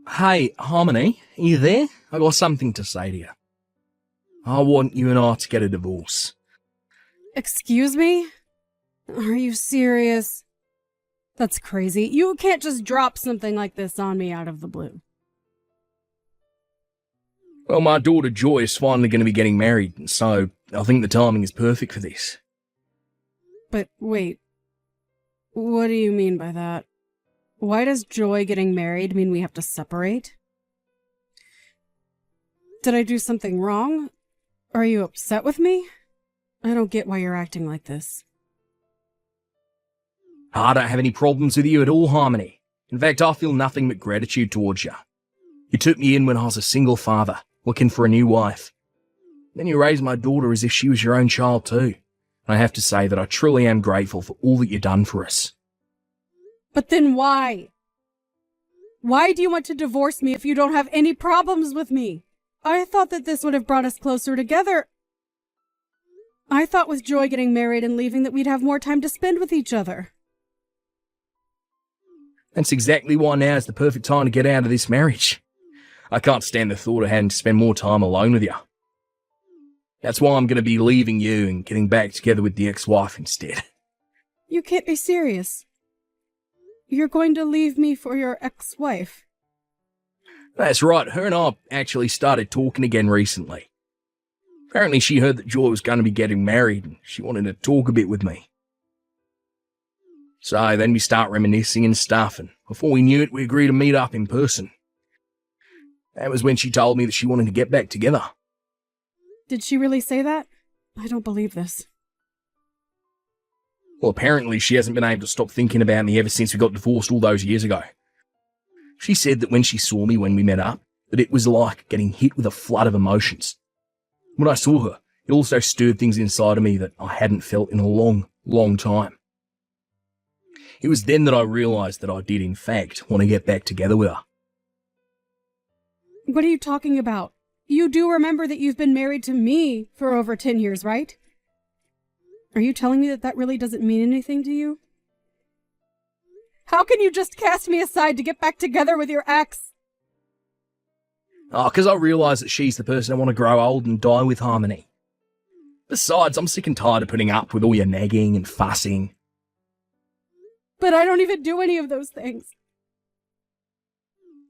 Hey, Harmony, are you there? I got something to say to you. I want you and I to get a divorce. Excuse me? Are you serious? That's crazy. You can't just drop something like this on me out of the blue. Well, my daughter Joy is finally going to be getting married, and so I think the timing is perfect for this. But wait, what do you mean by that? Why does Joy getting married mean we have to separate? Did I do something wrong? Are you upset with me? I don't get why you're acting like this. I don't have any problems with you at all, Harmony. In fact, I feel nothing but gratitude towards you. You took me in when I was a single father, looking for a new wife. Then you raised my daughter as if she was your own child too. I have to say that I truly am grateful for all that you've done for us. But then why? Why do you want to divorce me if you don't have any problems with me? I thought that this would have brought us closer together. I thought with Joy getting married and leaving that we'd have more time to spend with each other. That's exactly why now is the perfect time to get out of this marriage. I can't stand the thought of having to spend more time alone with you. That's why I'm going to be leaving you and getting back together with the ex-wife instead. You can't be serious. You're going to leave me for your ex-wife. That's right, her and I actually started talking again recently. Apparently she heard that Joy was going to be getting married and she wanted to talk a bit with me. So then we start reminiscing and stuff, and before we knew it, we agreed to meet up in person. That was when she told me that she wanted to get back together. Did she really say that? I don't believe this. Well, apparently she hasn't been able to stop thinking about me ever since we got divorced all those years ago. She said that when she saw me when we met up, that it was like getting hit with a flood of emotions. When I saw her, it also stirred things inside of me that I hadn't felt in a long, long time. It was then that I realised that I did, in fact, want to get back together with her. What are you talking about? You do remember that you've been married to me for over 10 years, right? Are you telling me that that really doesn't mean anything to you? How can you just cast me aside to get back together with your ex? Oh, because I realise that she's the person I want to grow old and die with, Harmony. Besides, I'm sick and tired of putting up with all your nagging and fussing. But I don't even do any of those things.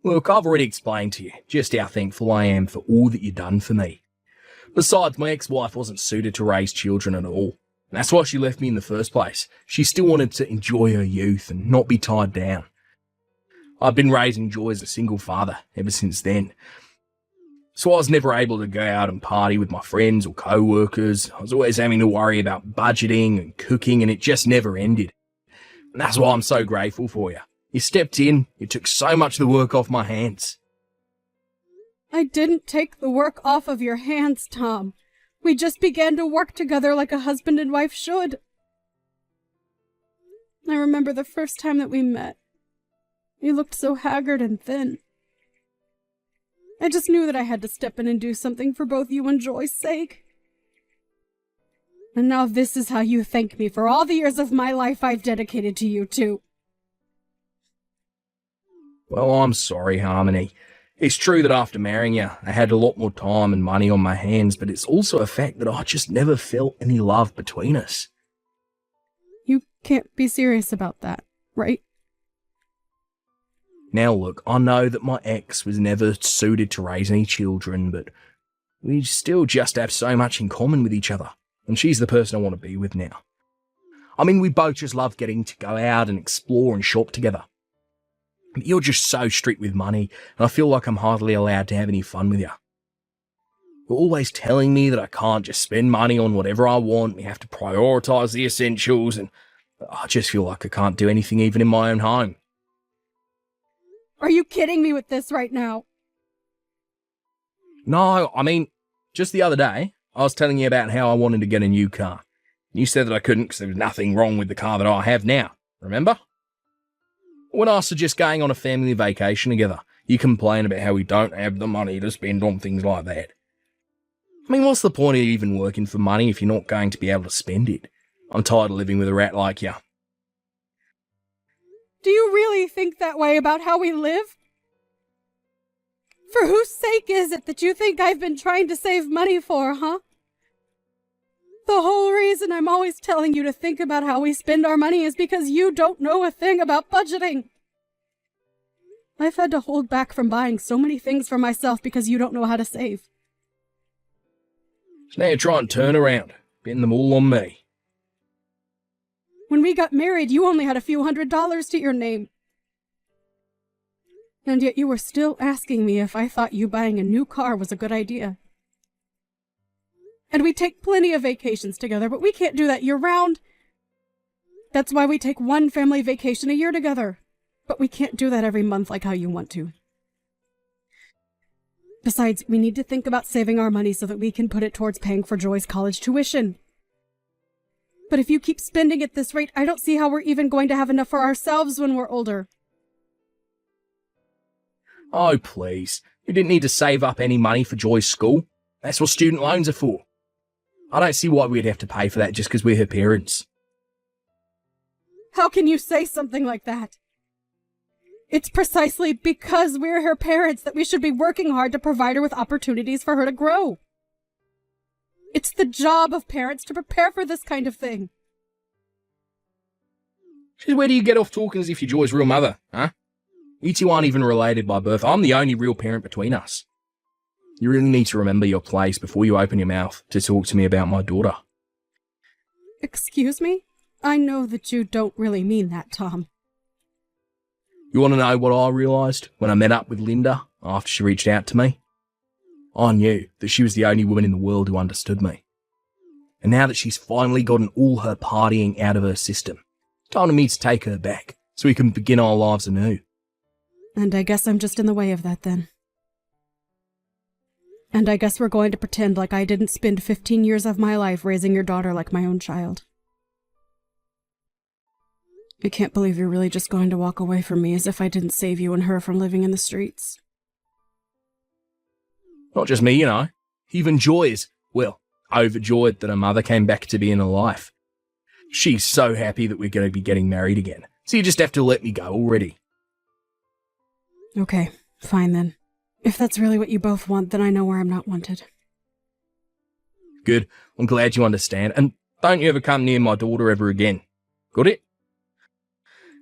Look, I've already explained to you just how thankful I am for all that you've done for me. Besides, my ex-wife wasn't suited to raise children at all. That's why she left me in the first place. She still wanted to enjoy her youth and not be tied down. I've been raising Joy as a single father ever since then. So I was never able to go out and party with my friends or co-workers. I was always having to worry about budgeting and cooking, and it just never ended. And that's why I'm so grateful for you. You stepped in, you took so much of the work off my hands. I didn't take the work off of your hands, Tom. We just began to work together like a husband and wife should. I remember the first time that we met. You looked so haggard and thin. I just knew that I had to step in and do something for both you and Joy's sake. And now this is how you thank me for all the years of my life I've dedicated to you two. Well, I'm sorry, Harmony. It's true that after marrying you, I had a lot more time and money on my hands, but it's also a fact that I just never felt any love between us. You can't be serious about that, right? Now look, I know that my ex was never suited to raise any children, but we still just have so much in common with each other, and she's the person I want to be with now. I mean, we both just love getting to go out and explore and shop together. But you're just so strict with money, and I feel like I'm hardly allowed to have any fun with you. You're always telling me that I can't just spend money on whatever I want, we have to prioritise the essentials, and I just feel like I can't do anything even in my own home. Are you kidding me with this right now? No, I mean, just the other day, I was telling you about how I wanted to get a new car. You said that I couldn't because there was nothing wrong with the car that I have now, remember? When I suggest going on a family vacation together, you complain about how we don't have the money to spend on things like that. I mean, what's the point of even working for money if you're not going to be able to spend it? I'm tired of living with a rat like you. Do you really think that way about how we live? For whose sake is it that you think I've been trying to save money for, huh? The whole reason I'm always telling you to think about how we spend our money is because you don't know a thing about budgeting. I've had to hold back from buying so many things for myself because you don't know how to save. So now you're trying to turn around, betting them all on me. When we got married, you only had a few $100s to your name. And yet you were still asking me if I thought you buying a new car was a good idea. And we take plenty of vacations together, but we can't do that year-round. That's why we take one family vacation a year together. But we can't do that every month like how you want to. Besides, we need to think about saving our money so that we can put it towards paying for Joy's college tuition. But if you keep spending at this rate, I don't see how we're even going to have enough for ourselves when we're older. Oh, please. You didn't need to save up any money for Joy's school. That's what student loans are for. I don't see why we'd have to pay for that just because we're her parents. How can you say something like that? It's precisely because we're her parents that we should be working hard to provide her with opportunities for her to grow. It's the job of parents to prepare for this kind of thing. Where do you get off talking as if you're Joy's real mother, huh? You two aren't even related by birth. I'm the only real parent between us. You really need to remember your place before you open your mouth to talk to me about my daughter. Excuse me? I know that you don't really mean that, Tom. You want to know what I realised when I met up with Linda after she reached out to me? I knew that she was the only woman in the world who understood me. And now that she's finally gotten all her partying out of her system, it's time for me to take her back so we can begin our lives anew. And I guess I'm just in the way of that then. And I guess we're going to pretend like I didn't spend 15 years of my life raising your daughter like my own child. I can't believe you're really just going to walk away from me as if I didn't save you and her from living in the streets. Not just me, you know. Even Joy is, well, overjoyed that her mother came back to be in her life. She's so happy that we're going to be getting married again. So you just have to let me go already. Okay, fine then. If that's really what you both want, then I know where I'm not wanted. Good. I'm glad you understand. And don't you ever come near my daughter ever again. Got it?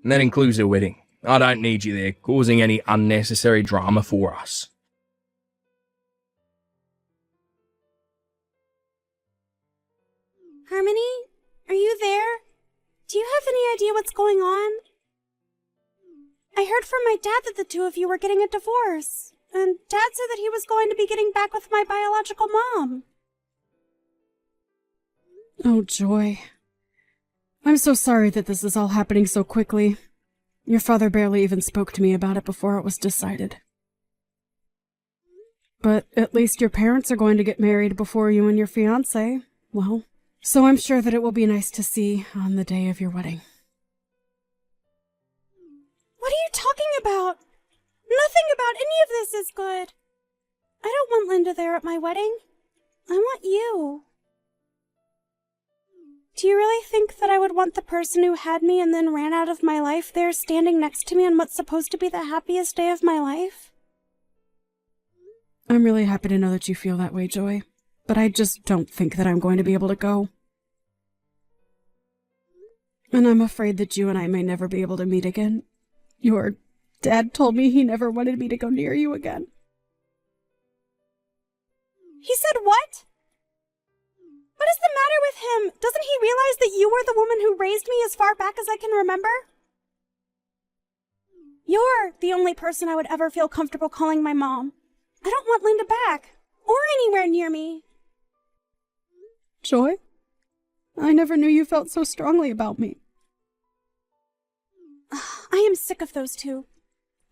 And that includes her wedding. I don't need you there, causing any unnecessary drama for us. Harmony, are you there? Do you have any idea what's going on? I heard from my dad that the two of you were getting a divorce, and Dad said that he was going to be getting back with my biological mom. Oh, Joy. I'm so sorry that this is all happening so quickly. Your father barely even spoke to me about it before it was decided. But at least your parents are going to get married before you and your fiancé. Well, so I'm sure that it will be nice to see on the day of your wedding. What are you talking about? Nothing about any of this is good. I don't want Linda there at my wedding. I want you. Do you really think that I would want the person who had me and then ran out of my life there standing next to me on what's supposed to be the happiest day of my life? I'm really happy to know that you feel that way, Joy. But I just don't think that I'm going to be able to go. And I'm afraid that you and I may never be able to meet again. Your dad told me he never wanted me to go near you again. He said what? What is the matter with him? Doesn't he realize that you were the woman who raised me as far back as I can remember? You're the only person I would ever feel comfortable calling my mom. I don't want Linda back, or anywhere near me. Joy, I never knew you felt so strongly about me. I am sick of those two.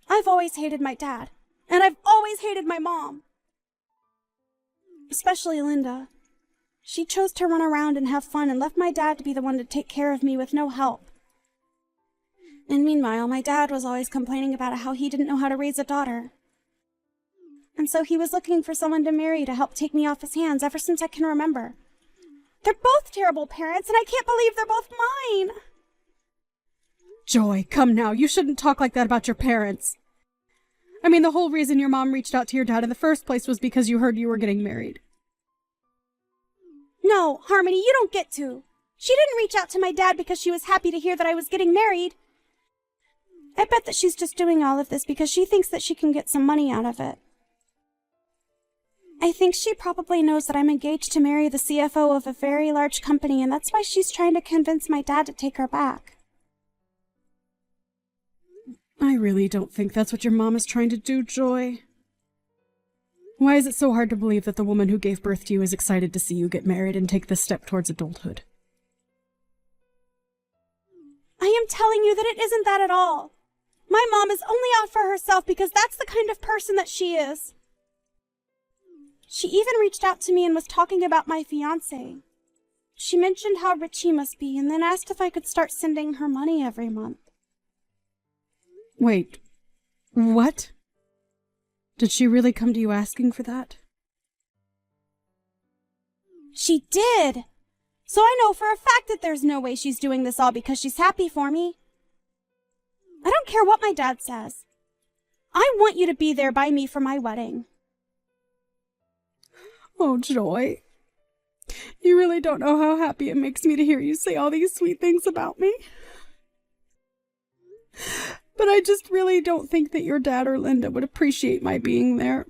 I've always hated my dad, and I've always hated my mom. Especially Linda. She chose to run around and have fun and left my dad to be the one to take care of me with no help. And meanwhile, my dad was always complaining about how he didn't know how to raise a daughter. And so he was looking for someone to marry to help take me off his hands ever since I can remember. They're both terrible parents, and I can't believe they're both mine. Joy, come now. You shouldn't talk like that about your parents. I mean, the whole reason your mom reached out to your dad in the first place was because you heard you were getting married. No, Harmony, you don't get to. She didn't reach out to my dad because she was happy to hear that I was getting married. I bet that she's just doing all of this because she thinks that she can get some money out of it. I think she probably knows that I'm engaged to marry the CFO of a very large company, and that's why she's trying to convince my dad to take her back. I really don't think that's what your mom is trying to do, Joy. Why is it so hard to believe that the woman who gave birth to you is excited to see you get married and take this step towards adulthood? I am telling you that it isn't that at all. My mom is only out for herself because that's the kind of person that she is. She even reached out to me and was talking about my fiancé. She mentioned how rich he must be and then asked if I could start sending her money every month. Wait, what? Did she really come to you asking for that? She did! So I know for a fact that there's no way she's doing this all because she's happy for me. I don't care what my dad says. I want you to be there by me for my wedding. Oh, Joy. You really don't know how happy it makes me to hear you say all these sweet things about me. But I just really don't think that your dad or Linda would appreciate my being there.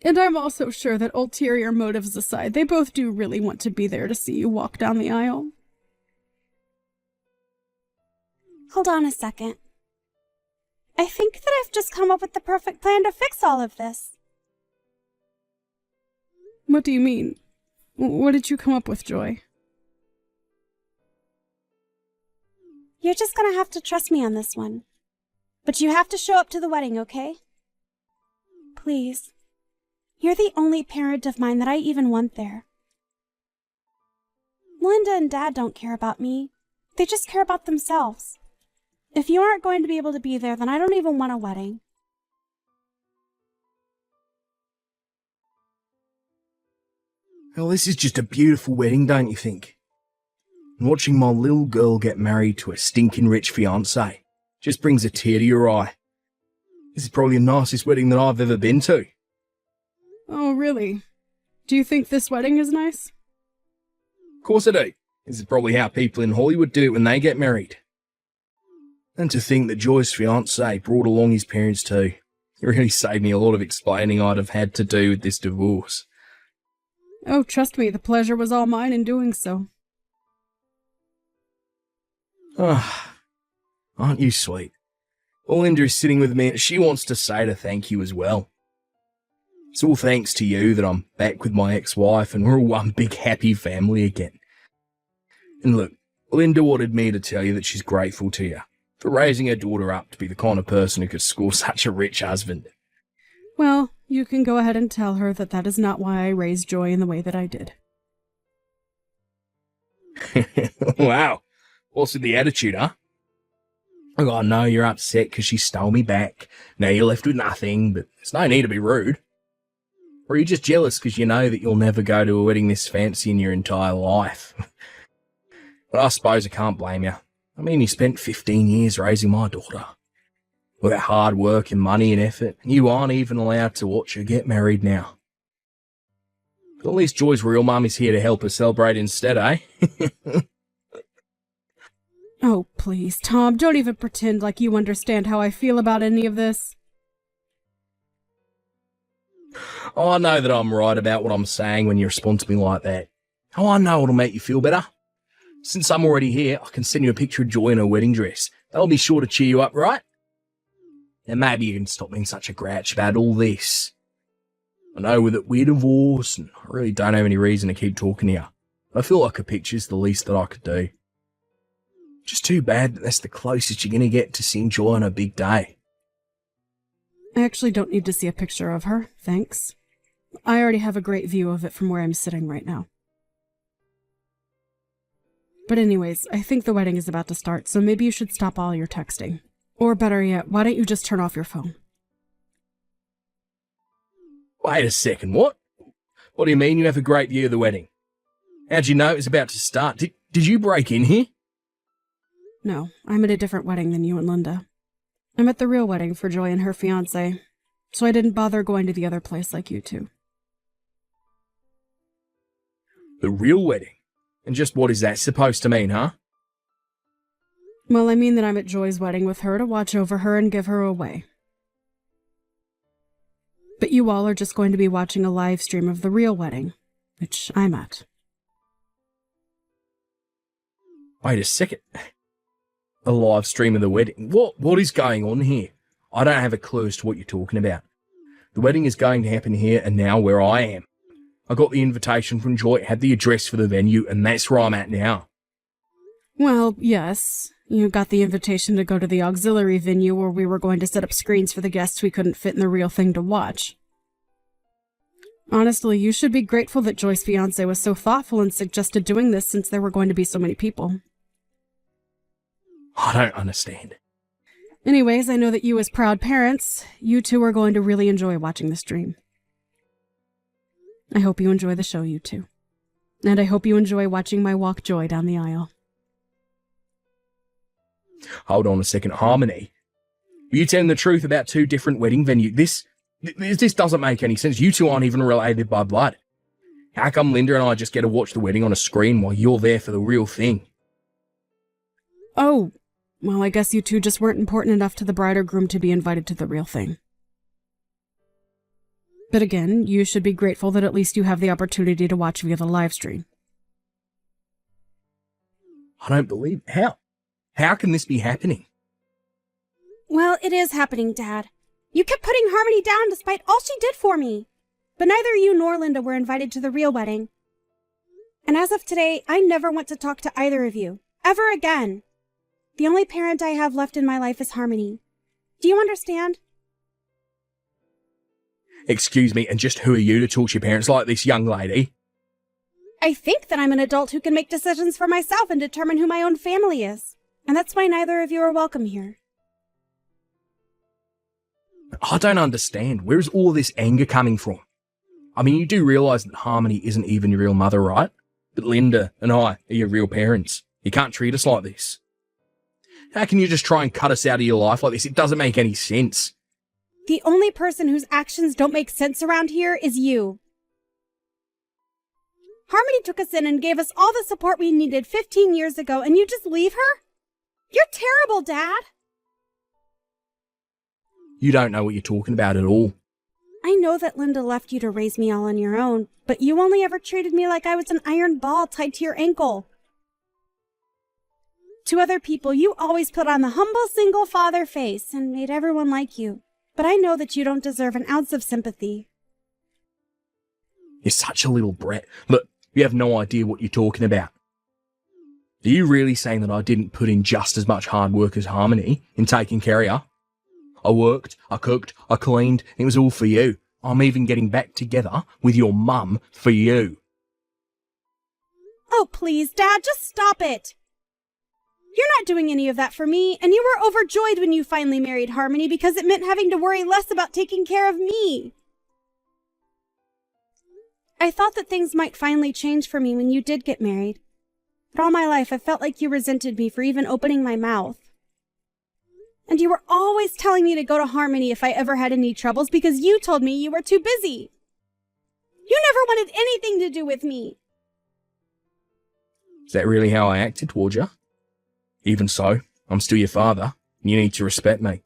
And I'm also sure that ulterior motives aside, they both do really want to be there to see you walk down the aisle. Hold on a second. I think that I've just come up with the perfect plan to fix all of this. What do you mean? What did you come up with, Joy? You're just gonna have to trust me on this one. But you have to show up to the wedding, okay? Please. You're the only parent of mine that I even want there. Linda and Dad don't care about me. They just care about themselves. If you aren't going to be able to be there, then I don't even want a wedding. Well, this is just a beautiful wedding, don't you think? And watching my little girl get married to a stinking rich fiancé just brings a tear to your eye. This is probably the nicest wedding that I've ever been to. Oh, really? Do you think this wedding is nice? Of course I do. This is probably how people in Hollywood do it when they get married. And to think that Joy's fiancé brought along his parents too. It really saved me a lot of explaining I'd have had to do with this divorce. Oh, trust me, the pleasure was all mine in doing so. Ah, aren't you sweet? Linda is sitting with me and she wants to say to thank you as well. It's all thanks to you that I'm back with my ex-wife and we're all one big happy family again. And look, Linda wanted me to tell you that she's grateful to you for raising her daughter up to be the kind of person who could score such a rich husband. Well, you can go ahead and tell her that that is not why I raised Joy in the way that I did. Wow. What's with the attitude, huh? Oh, I know you're upset because she stole me back. Now you're left with nothing, but there's no need to be rude. Or are you just jealous because you know that you'll never go to a wedding this fancy in your entire life? But I suppose I can't blame you. I mean, you spent 15 years raising my daughter. All that hard work and money and effort, and you aren't even allowed to watch her get married now. But at least Joy's real mum is here to help her celebrate instead, eh? Oh, please, Tom, don't even pretend like you understand how I feel about any of this. Oh, I know that I'm right about what I'm saying when you respond to me like that. Oh, I know what'll make you feel better. Since I'm already here, I can send you a picture of Joy in her wedding dress. That'll be sure to cheer you up, right? And maybe you can stop being such a grouch about all this. I know we're divorced, and I really don't have any reason to keep talking to you. I feel like a picture's the least that I could do. Just too bad that that's the closest you're going to get to seeing Joy on her big day. I actually don't need to see a picture of her, thanks. I already have a great view of it from where I'm sitting right now. But anyways, I think the wedding is about to start, so maybe you should stop all your texting. Or better yet, why don't you just turn off your phone? Wait a second, what? What do you mean you have a great view of the wedding? How'd you know it was about to start? Did you break in here? No, I'm at a different wedding than you and Linda. I'm at the real wedding for Joy and her fiancé, so I didn't bother going to the other place like you two. The real wedding? And just what is that supposed to mean, huh? Well, I mean that I'm at Joy's wedding with her to watch over her and give her away. But you all are just going to be watching a live stream of the real wedding, which I'm at. Wait a second. A live stream of the wedding? What is going on here? I don't have a clue as to what you're talking about. The wedding is going to happen here and now where I am. I got the invitation from Joy, had the address for the venue, and that's where I'm at now. Well, yes. You got the invitation to go to the auxiliary venue where we were going to set up screens for the guests we couldn't fit in the real thing to watch. Honestly, you should be grateful that Joy's fiancé was so thoughtful and suggested doing this since there were going to be so many people. I don't understand. Anyways, I know that you as proud parents, you two are going to really enjoy watching the stream. I hope you enjoy the show, you two. And I hope you enjoy watching my walk Joy down the aisle. Hold on a second, Harmony. Are you telling the truth about two different wedding venues? This doesn't make any sense. You two aren't even related by blood. How come Linda and I just get to watch the wedding on a screen while you're there for the real thing? Oh, well, I guess you two just weren't important enough to the bride or groom to be invited to the real thing. But again, you should be grateful that at least you have the opportunity to watch via the live stream. I don't believe it. How? How can this be happening? Well, it is happening, Dad. You kept putting Harmony down despite all she did for me. But neither you nor Linda were invited to the real wedding. And as of today, I never want to talk to either of you. Ever again. The only parent I have left in my life is Harmony. Do you understand? Excuse me, and just who are you to talk to your parents like this, young lady? I think that I'm an adult who can make decisions for myself and determine who my own family is. And that's why neither of you are welcome here. I don't understand. Where's all this anger coming from? I mean, you do realise that Harmony isn't even your real mother, right? But Linda and I are your real parents. You can't treat us like this. How can you just try and cut us out of your life like this? It doesn't make any sense. The only person whose actions don't make sense around here is you. Harmony took us in and gave us all the support we needed 15 years ago, and you just leave her? You're terrible, Dad. You don't know what you're talking about at all. I know that Linda left you to raise me all on your own, but you only ever treated me like I was an iron ball tied to your ankle. To other people, you always put on the humble single father face and made everyone like you. But I know that you don't deserve an ounce of sympathy. You're such a little brat. Look, you have no idea what you're talking about. Are you really saying that I didn't put in just as much hard work as Harmony in taking care of you? I worked, I cooked, I cleaned, and it was all for you. I'm even getting back together with your mum for you. Oh, please, Dad, just stop it. You're not doing any of that for me, and you were overjoyed when you finally married Harmony because it meant having to worry less about taking care of me. I thought that things might finally change for me when you did get married. But all my life, I felt like you resented me for even opening my mouth. And you were always telling me to go to Harmony if I ever had any troubles because you told me you were too busy. You never wanted anything to do with me. Is that really how I acted towards you? Even so, I'm still your father, and you need to respect me.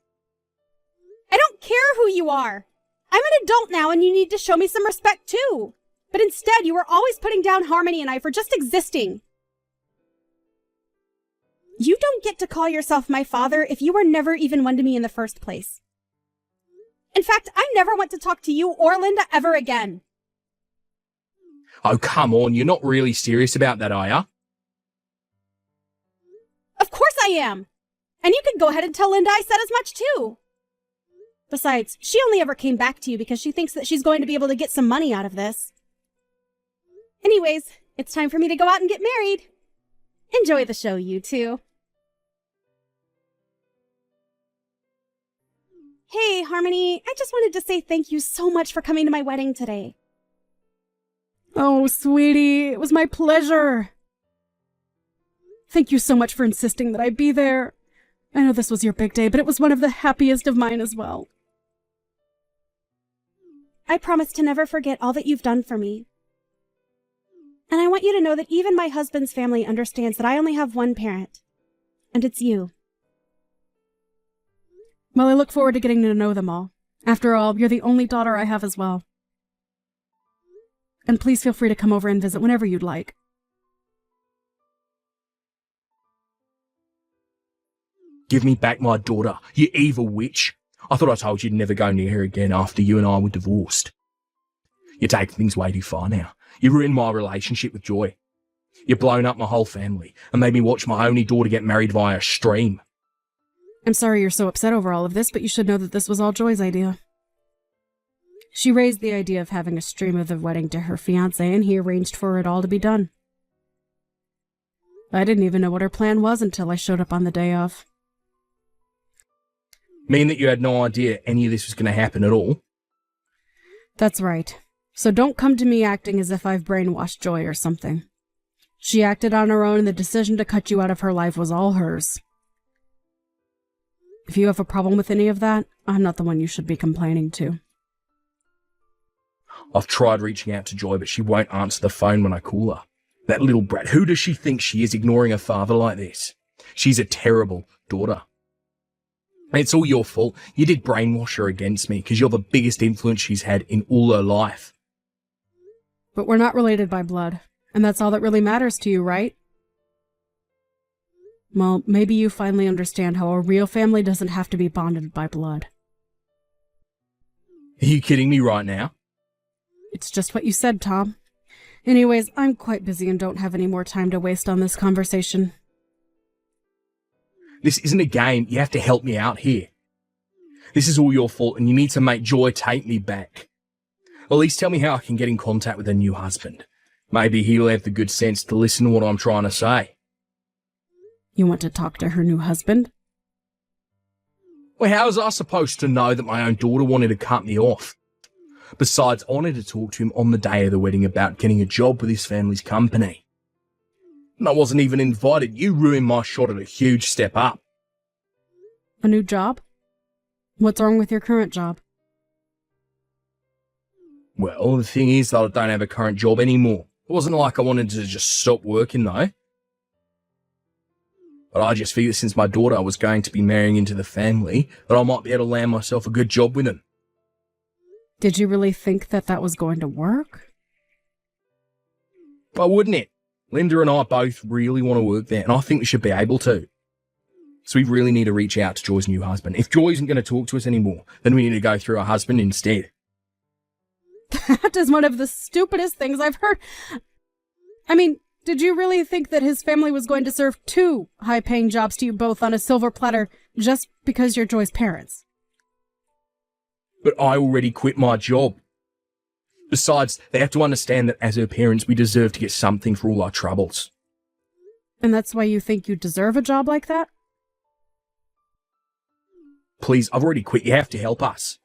I don't care who you are. I'm an adult now, and you need to show me some respect too. But instead, you were always putting down Harmony and I for just existing. You don't get to call yourself my father if you were never even one to me in the first place. In fact, I never want to talk to you or Linda ever again. Oh, come on, you're not really serious about that, are ya? Of course I am. And you can go ahead and tell Linda I said as much too. Besides, she only ever came back to you because she thinks that she's going to be able to get some money out of this. Anyways, it's time for me to go out and get married. Enjoy the show, you two. Hey, Harmony, I just wanted to say thank you so much for coming to my wedding today. Oh, sweetie, it was my pleasure. Thank you so much for insisting that I be there. I know this was your big day, but it was one of the happiest of mine as well. I promise to never forget all that you've done for me. And I want you to know that even my husband's family understands that I only have one parent, and it's you. Well, I look forward to getting to know them all. After all, you're the only daughter I have as well. And please feel free to come over and visit whenever you'd like. Give me back my daughter, you evil witch. I thought I told you to never go near her again after you and I were divorced. You're taking things way too far now. You ruined my relationship with Joy. You've blown up my whole family and made me watch my only daughter get married via a stream. I'm sorry you're so upset over all of this, but you should know that this was all Joy's idea. She raised the idea of having a stream of the wedding to her fiancé, and he arranged for it all to be done. I didn't even know what her plan was until I showed up on the day of. Mean that you had no idea any of this was going to happen at all? That's right. So don't come to me acting as if I've brainwashed Joy or something. She acted on her own, and the decision to cut you out of her life was all hers. If you have a problem with any of that, I'm not the one you should be complaining to. I've tried reaching out to Joy, but she won't answer the phone when I call her. That little brat, who does she think she is, ignoring her father like this? She's a terrible daughter. It's all your fault. You did brainwash her against me because you're the biggest influence she's had in all her life. But we're not related by blood, and that's all that really matters to you, right? Well, maybe you finally understand how a real family doesn't have to be bonded by blood. Are you kidding me right now? It's just what you said, Tom. Anyways, I'm quite busy and don't have any more time to waste on this conversation. This isn't a game. You have to help me out here. This is all your fault, and you need to make Joy take me back. At least tell me how I can get in contact with her new husband. Maybe he'll have the good sense to listen to what I'm trying to say. You want to talk to her new husband? Well, how was I supposed to know that my own daughter wanted to cut me off? Besides, I wanted to talk to him on the day of the wedding about getting a job with his family's company. And I wasn't even invited. You ruined my shot at a huge step up. A new job? What's wrong with your current job? Well, the thing is that I don't have a current job anymore. It wasn't like I wanted to just stop working, though. But I just figured since my daughter was going to be marrying into the family, that I might be able to land myself a good job with him. Did you really think that that was going to work? Why wouldn't it? Linda and I both really want to work there, and I think we should be able to. So we really need to reach out to Joy's new husband. If Joy isn't going to talk to us anymore, then we need to go through her husband instead. That is one of the stupidest things I've heard. I mean, did you really think that his family was going to serve 2 high-paying jobs to you both on a silver platter just because you're Joy's parents? But I already quit my job. Besides, they have to understand that as her parents, we deserve to get something for all our troubles. And that's why you think you deserve a job like that? Please, I've already quit. You have to help us.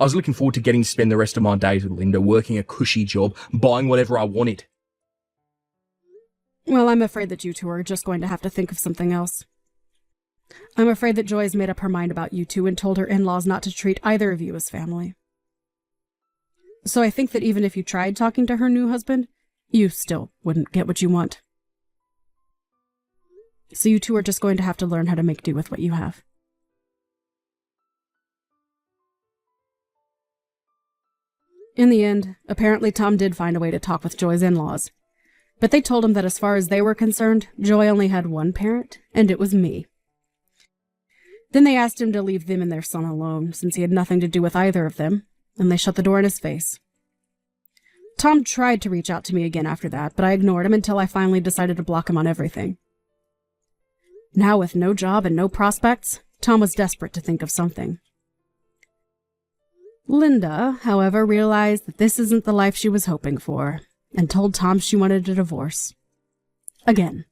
I was looking forward to getting to spend the rest of my days with Linda, working a cushy job, buying whatever I wanted. Well, I'm afraid that you two are just going to have to think of something else. I'm afraid that Joy has made up her mind about you two and told her in-laws not to treat either of you as family. So I think that even if you tried talking to her new husband, you still wouldn't get what you want. So you two are just going to have to learn how to make do with what you have. In the end, apparently Tom did find a way to talk with Joy's in-laws. But they told him that as far as they were concerned, Joy only had one parent, and it was me. Then they asked him to leave them and their son alone, since he had nothing to do with either of them, and they shut the door in his face. Tom tried to reach out to me again after that, but I ignored him until I finally decided to block him on everything. Now with no job and no prospects, Tom was desperate to think of something. Linda, however, realized that this isn't the life she was hoping for, and told Tom she wanted a divorce. Again.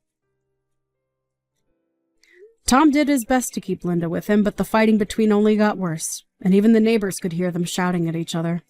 Tom did his best to keep Linda with him, but the fighting between only got worse, and even the neighbors could hear them shouting at each other.